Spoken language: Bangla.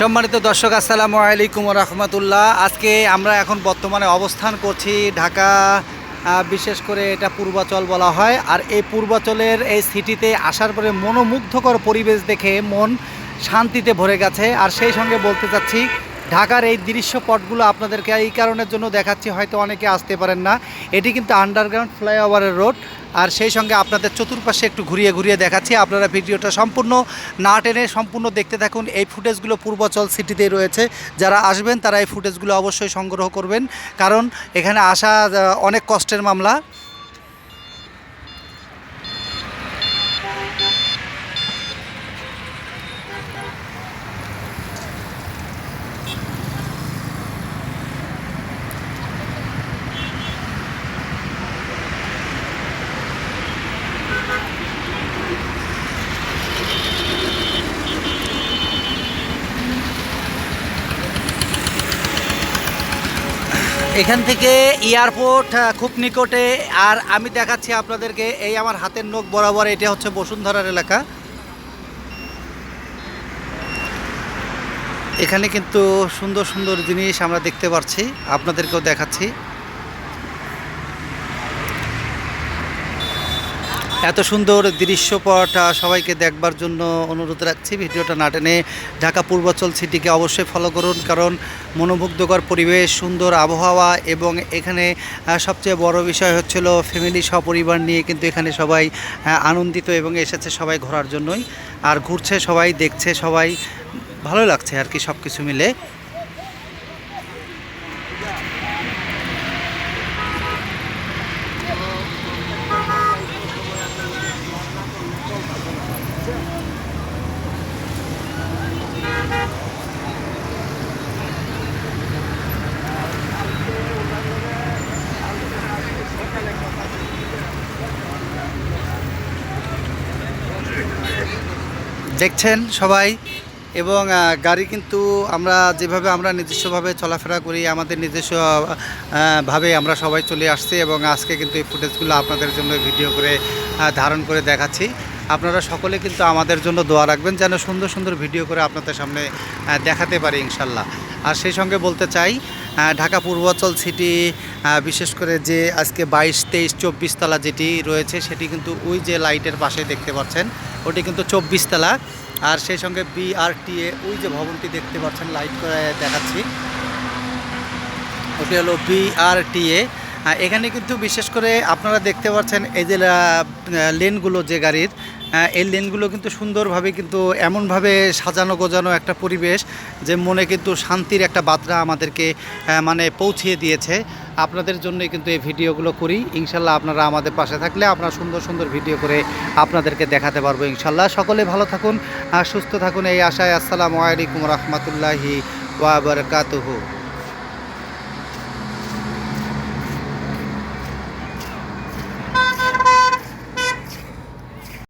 সম্মানিত দর্শক আসসালামু আলাইকুম রহমতুল্লাহ। আজকে আমরা এখন বর্তমানে অবস্থান করছি ঢাকা, বিশেষ করে এটা পূর্বাচল বলা হয়। আর এই পূর্বাচলের এই সিটিতে আসার পরে মনোমুগ্ধকর পরিবেশ দেখে মন শান্তিতে ভরে গেছে। আর সেই সঙ্গে বলতে চাচ্ছি ঢাকার এই দৃশ্যপটগুলো আপনাদেরকে এই কারণের জন্য দেখাচ্ছি, হয়তো অনেকে আসতে পারেন না। এটি কিন্তু আন্ডারগ্রাউন্ড ফ্লাইওভারের রোড। আর সেই সঙ্গে আপনাদের চতুর্পাশে একটু ঘুরিয়ে ঘুরিয়ে দেখাচ্ছি। আপনারা ভিডিওটা সম্পূর্ণ না টেনে সম্পূর্ণ দেখতে থাকুন। এই ফুটেজগুলো পূর্বাচল সিটিতেই রয়েছে। যারা আসবেন তারা এই ফুটেজগুলো অবশ্যই সংগ্রহ করবেন, কারণ এখানে আসা অনেক কষ্টের মামলা। এখান থেকে এয়ারপোর্ট খুব নিকটে। আর আমি দেখাচ্ছি আপনাদেরকে, এই আমার হাতের নখ বরাবর এটা হচ্ছে বসুন্ধরার এলাকা। এখানে কিন্তু সুন্দর সুন্দর জিনিস আমরা দেখতে পাচ্ছি, আপনাদেরকেও দেখাচ্ছি। এত সুন্দর দৃশ্যপট সবাইকে দেখবার জন্য অনুরোধ রাখছি। ভিডিওটা না টেনে ঢাকা পূর্বাচল সিটিকে অবশ্যই ফলো করুন, কারণ মনোমুগ্ধকর পরিবেশ, সুন্দর আবহাওয়া, এবং এখানে সবচেয়ে বড় বিষয় হচ্ছিল ফ্যামিলি সপরিবার নিয়ে কিন্তু এখানে সবাই আনন্দিত এবং এসেছে সবাই ঘোরার জন্যই। আর ঘুরছে সবাই, দেখছে সবাই, ভালো লাগছে আর কি সব কিছু মিলে। দেখছেন সবাই, এবং গাড়ি কিন্তু আমরা যেভাবে আমরা নিজস্বভাবে চলাফেরা করি, আমাদের নিজস্ব ভাবে আমরা সবাই চলে আসছি, এবং আজকে কিন্তু এই ফুটেজগুলো আপনাদের জন্য ভিডিও করে ধারণ করে দেখাচ্ছি। আপনারা সকলে কিন্তু আমাদের জন্য দোয়া রাখবেন, যেন সুন্দর সুন্দর ভিডিও করে আপনাদের সামনে দেখাতে পারি ইনশাল্লাহ। আর সেই সঙ্গে বলতে চাই, ঢাকা পূর্বাচল সিটি বিশেষ করে যে আজকে 22, 23, 24 তলা যেটি রয়েছে, সেটি কিন্তু ওই যে লাইটের পাশে দেখতে পাচ্ছেন, ওটি কিন্তু 24 তলা। আর সেই সঙ্গে BRTA ওই যে ভবনটি দেখতে পাচ্ছেন, লাইট করে দেখাচ্ছি, ওটি হলো BRTA। এখানে কিন্তু বিশেষ করে আপনারা দেখতে পাচ্ছেন এই যে লেনগুলো যে গাড়ির, এই লেনগুলো কিন্তু সুন্দরভাবে কিন্তু এমনভাবে সাজানো গোজানো একটা পরিবেশ, যে মনে কিন্তু শান্তির একটা বার্তা আমাদেরকে মানে পৌঁছিয়ে দিয়েছে। আপনাদের জন্যই কিন্তু এই ভিডিওগুলো করি। ইনশাল্লাহ আপনারা আমাদের পাশে থাকলে আমরা সুন্দর সুন্দর ভিডিও করে আপনাদেরকে দেখাতে পারবো ইনশাল্লাহ। সকলে ভালো থাকুন আর সুস্থ থাকুন এই আশায়। আসসালামু আলাইকুম রহমতুল্লাহি ওয়া বারাকাতুহু।